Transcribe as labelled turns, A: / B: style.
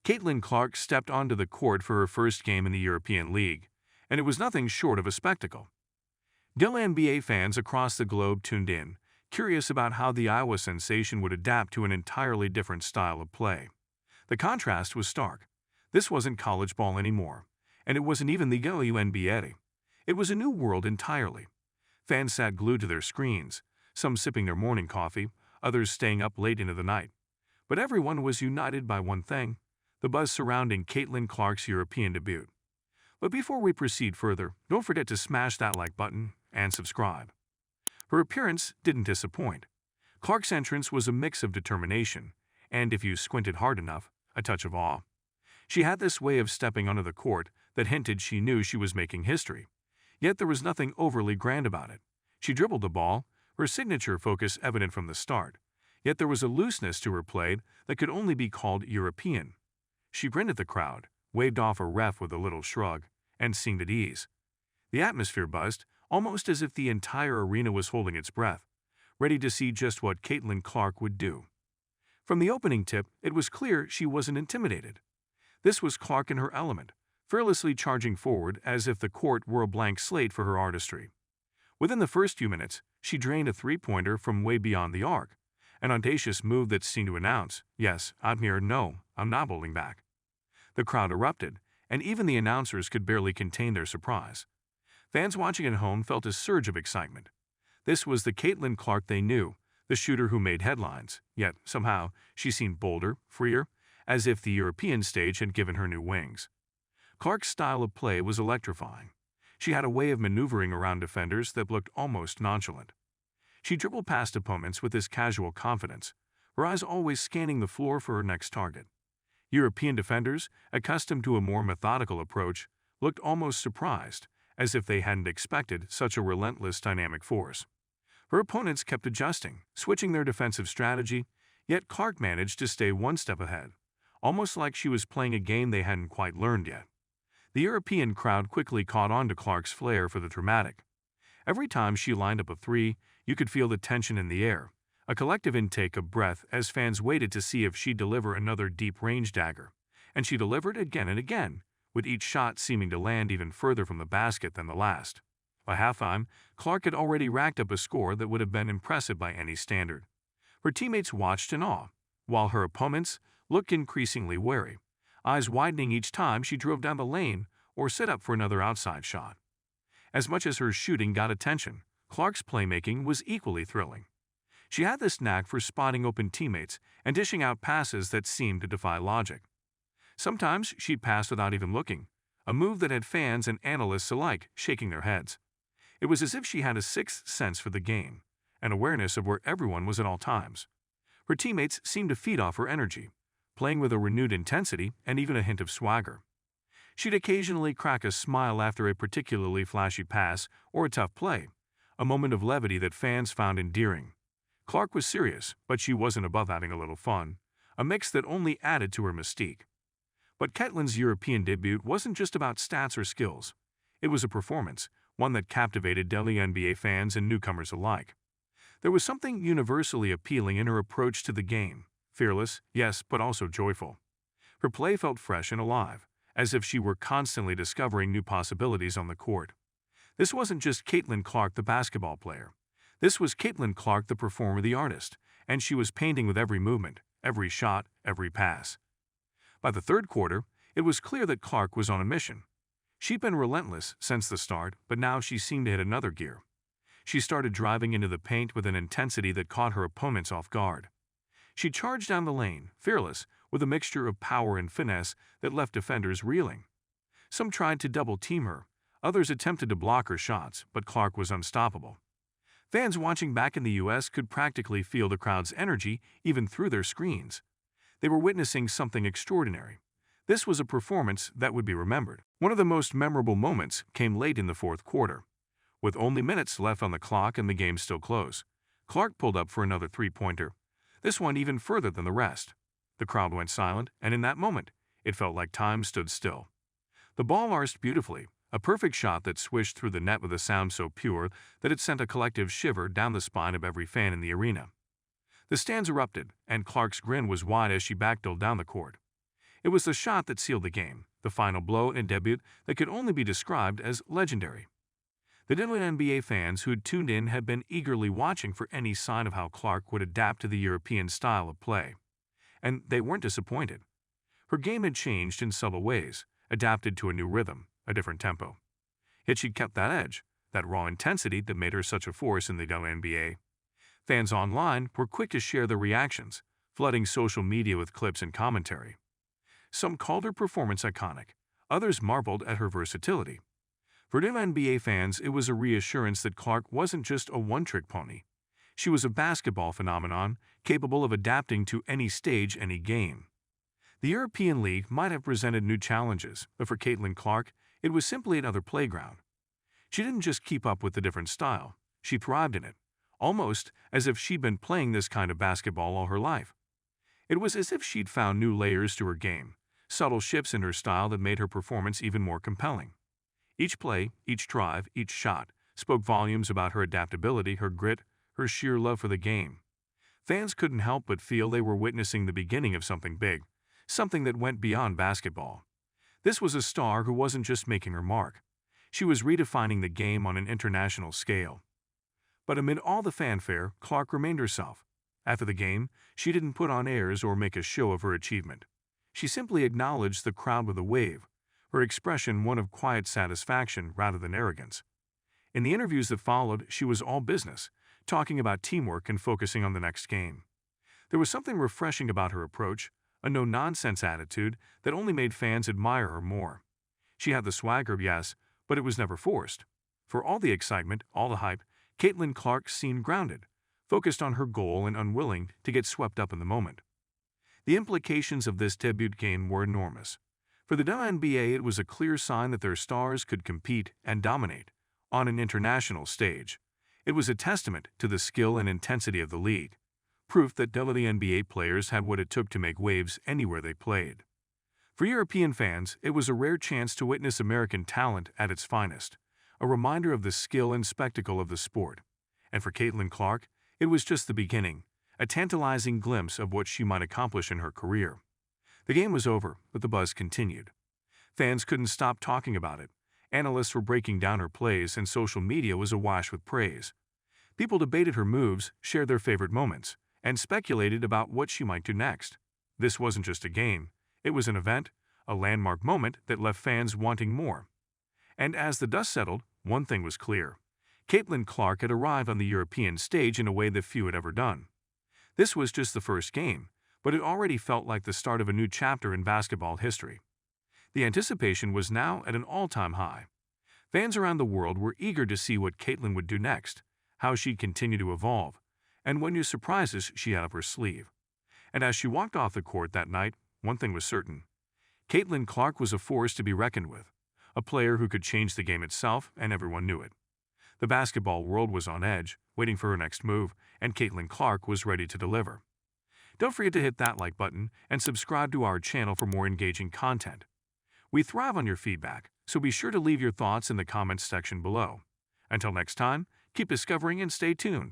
A: Caitlin Clark stepped onto the court for her first game in the European League, and it was nothing short of a spectacle. WNBA fans across the globe tuned in, curious about how the Iowa sensation would adapt to an entirely different style of play. The contrast was stark. This wasn't college ball anymore, and it wasn't even the WNBA. It was a new world entirely. Fans sat glued to their screens, some sipping their morning coffee, others staying up late into the night. But everyone was united by one thing: the buzz surrounding Caitlin Clark's European debut. But before we proceed further, don't forget to smash that like button and subscribe. Her appearance didn't disappoint. Clark's entrance was a mix of determination, and if you squinted hard enough, a touch of awe. She had this way of stepping onto the court that hinted she knew she was making history. Yet there was nothing overly grand about it. She dribbled the ball, her signature focus evident from the start. Yet there was a looseness to her play that could only be called European. She grinned at the crowd, waved off a ref with a little shrug, and seemed at ease. The atmosphere buzzed, almost as if the entire arena was holding its breath, ready to see just what Caitlin Clark would do. From the opening tip, it was clear she wasn't intimidated. This was Clark in her element, fearlessly charging forward as if the court were a blank slate for her artistry. Within the first few minutes, she drained a three-pointer from way beyond the arc, an audacious move that seemed to announce, "Yes, I'm here, no, I'm not holding back." The crowd erupted, and even the announcers could barely contain their surprise. Fans watching at home felt a surge of excitement. This was the Caitlin Clark they knew, the shooter who made headlines, yet, somehow, she seemed bolder, freer, as if the European stage had given her new wings. Clark's style of play was electrifying. She had a way of maneuvering around defenders that looked almost nonchalant. She dribbled past opponents with this casual confidence, her eyes always scanning the floor for her next target. European defenders, accustomed to a more methodical approach, looked almost surprised, as if they hadn't expected such a relentless dynamic force. Her opponents kept adjusting, switching their defensive strategy, yet Clark managed to stay one step ahead, almost like she was playing a game they hadn't quite learned yet. The European crowd quickly caught on to Clark's flair for the dramatic. Every time she lined up a three, you could feel the tension in the air, a collective intake of breath as fans waited to see if she'd deliver another deep-range dagger. And she delivered again and again, with each shot seeming to land even further from the basket than the last. By halftime, Clark had already racked up a score that would have been impressive by any standard. Her teammates watched in awe, while her opponents looked increasingly wary, eyes widening each time she drove down the lane or set up for another outside shot. As much as her shooting got attention, Clark's playmaking was equally thrilling. She had this knack for spotting open teammates and dishing out passes that seemed to defy logic. Sometimes she'd pass without even looking, a move that had fans and analysts alike shaking their heads. It was as if she had a sixth sense for the game, an awareness of where everyone was at all times. Her teammates seemed to feed off her energy, playing with a renewed intensity and even a hint of swagger. She'd occasionally crack a smile after a particularly flashy pass or a tough play, a moment of levity that fans found endearing. Clark was serious, but she wasn't above having a little fun, a mix that only added to her mystique. But Caitlin's European debut wasn't just about stats or skills. It was a performance, one that captivated WNBA fans and newcomers alike. There was something universally appealing in her approach to the game, fearless, yes, but also joyful. Her play felt fresh and alive, as if she were constantly discovering new possibilities on the court. This wasn't just Caitlin Clark, the basketball player. This was Caitlin Clark, the performer, the artist, and she was painting with every movement, every shot, every pass. By the third quarter, it was clear that Clark was on a mission. She'd been relentless since the start, but now she seemed to hit another gear. She started driving into the paint with an intensity that caught her opponents off guard. She charged down the lane, fearless, with a mixture of power and finesse that left defenders reeling. Some tried to double-team her, others attempted to block her shots, but Clark was unstoppable. Fans watching back in the U.S. could practically feel the crowd's energy even through their screens. They were witnessing something extraordinary. This was a performance that would be remembered. One of the most memorable moments came late in the fourth quarter. With only minutes left on the clock and the game still close, Clark pulled up for another three-pointer, this one even further than the rest. The crowd went silent, and in that moment, it felt like time stood still. The ball arsed beautifully, a perfect shot that swished through the net with a sound so pure that it sent a collective shiver down the spine of every fan in the arena. The stands erupted, and Clark's grin was wide as she backdoled down the court. It was the shot that sealed the game, the final blow in a debut that could only be described as legendary. The WNBA fans who had tuned in had been eagerly watching for any sign of how Clark would adapt to the European style of play. And they weren't disappointed. Her game had changed in subtle ways, adapted to a new rhythm, a different tempo. Yet she kept that edge, that raw intensity that made her such a force in the WNBA. Fans online were quick to share their reactions, flooding social media with clips and commentary. Some called her performance iconic, others marveled at her versatility. For WNBA fans, it was a reassurance that Clark wasn't just a one-trick pony. She was a basketball phenomenon, capable of adapting to any stage, any game. The European League might have presented new challenges, but for Caitlin Clark, it was simply another playground. She didn't just keep up with the different style, she thrived in it, almost as if she'd been playing this kind of basketball all her life. It was as if she'd found new layers to her game, subtle shifts in her style that made her performance even more compelling. Each play, each drive, each shot spoke volumes about her adaptability, her grit, her sheer love for the game. Fans couldn't help but feel they were witnessing the beginning of something big, something that went beyond basketball. This was a star who wasn't just making her mark. She was redefining the game on an international scale. But amid all the fanfare, Clark remained herself. After the game, she didn't put on airs or make a show of her achievement. She simply acknowledged the crowd with a wave, her expression one of quiet satisfaction rather than arrogance. In the interviews that followed, she was all business, talking about teamwork and focusing on the next game. There was something refreshing about her approach, a no-nonsense attitude that only made fans admire her more. She had the swagger, yes, but it was never forced. For all the excitement, all the hype, Caitlin Clark seemed grounded, focused on her goal and unwilling to get swept up in the moment. The implications of this debut game were enormous. For the WNBA, it was a clear sign that their stars could compete and dominate on an international stage. It was a testament to the skill and intensity of the league, proof that WNBA players had what it took to make waves anywhere they played. For European fans, it was a rare chance to witness American talent at its finest, a reminder of the skill and spectacle of the sport. And for Caitlin Clark, it was just the beginning, a tantalizing glimpse of what she might accomplish in her career. The game was over, but the buzz continued. Fans couldn't stop talking about it. Analysts were breaking down her plays, and social media was awash with praise. People debated her moves, shared their favorite moments, and speculated about what she might do next. This wasn't just a game. It was an event, a landmark moment that left fans wanting more. And as the dust settled, one thing was clear. Caitlin Clark had arrived on the European stage in a way that few had ever done. This was just the first game, but it already felt like the start of a new chapter in basketball history. The anticipation was now at an all-time high. Fans around the world were eager to see what Caitlin would do next, how she'd continue to evolve, and what new surprises she had up her sleeve. And as she walked off the court that night, one thing was certain. Caitlin Clark was a force to be reckoned with, a player who could change the game itself, and everyone knew it. The basketball world was on edge, waiting for her next move, and Caitlin Clark was ready to deliver. Don't forget to hit that like button and subscribe to our channel for more engaging content. We thrive on your feedback, so be sure to leave your thoughts in the comments section below. Until next time, keep discovering and stay tuned.